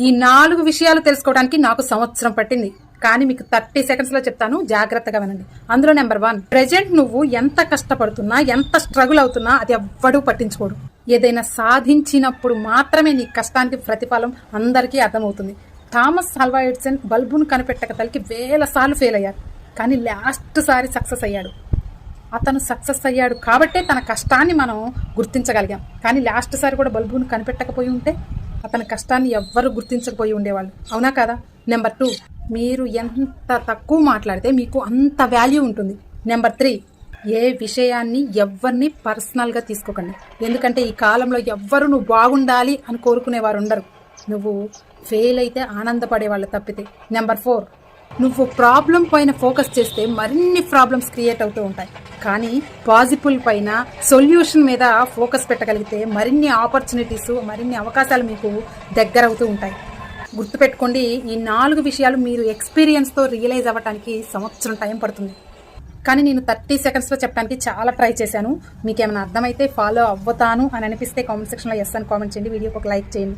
ఈ 4 విషయాలు తెలుసుకోవడానికి నాకు సంవత్సరం పట్టింది. కానీ మీకు 30 సెకండ్స్ లో చెప్తాను, జాగ్రత్తగా వినండి. అందులో నెంబర్ 1, ప్రెజెంట్ నువ్వు ఎంత కష్టపడుతున్నా, ఎంత స్ట్రగుల్ అవుతున్నా అది ఎవ్వడూ పట్టించుకోడు. ఏదైనా సాధించినప్పుడు మాత్రమే నీ కష్టానికి ప్రతిఫలం అందరికీ అర్థమవుతుంది. థామస్ ఆల్వా ఎడిసన్ బల్బును కనిపెట్టక తలకి వేల సార్లు ఫెయిల్ అయ్యారు, కానీ లాస్ట్ సారి సక్సెస్ అయ్యాడు. అతను సక్సెస్ అయ్యాడు కాబట్టే తన కష్టాన్ని మనం గుర్తించగలిగాం. కానీ లాస్ట్ సారి కూడా బల్బును కనిపెట్టకపోయి ఉంటే అతని కష్టాన్ని ఎవ్వరు గుర్తించకపోయి ఉండేవాళ్ళు. అవునా కదా? నెంబర్ 2, మీరు ఎంత తక్కువ మాట్లాడితే మీకు అంత వాల్యూ ఉంటుంది. నెంబర్ 3, ఏ విషయాన్ని ఎవరిని పర్సనల్గా తీసుకోకండి. ఎందుకంటే ఈ కాలంలో ఎవ్వరు నువ్వు బాగుండాలి అని కోరుకునేవారు ఉండరు. నువ్వు ఫెయిల్ అయితే ఆనందపడే వాళ్ళు తప్పితే. నెంబర్ 4, నువ్వు ప్రాబ్లం పైన ఫోకస్ చేస్తే మరిన్ని ప్రాబ్లమ్స్ క్రియేట్ అవుతూ ఉంటాయి. కానీ పాజిబుల్ పైన, సొల్యూషన్ మీద ఫోకస్ పెట్టగలిగితే మరిన్ని ఆపర్చునిటీస్, మరిన్ని అవకాశాలు మీకు దగ్గర అవుతూ ఉంటాయి. గుర్తుపెట్టుకోండి, ఈ 4 విషయాలు మీరు ఎక్స్పీరియన్స్తో రియలైజ్ అవ్వడానికి సంవత్సరం టైం పడుతుంది. కానీ నేను 30 సెకండ్స్లో చెప్పడానికి చాలా ట్రై చేశాను. మీకు ఏమైనా అర్థమైతే ఫాలో అవ్వతాను అని అనిపిస్తే కామెంట్ సెక్షన్లో ఎస్ అని కామెంట్ చేయండి. వీడియోకి ఒక లైక్ చేయండి.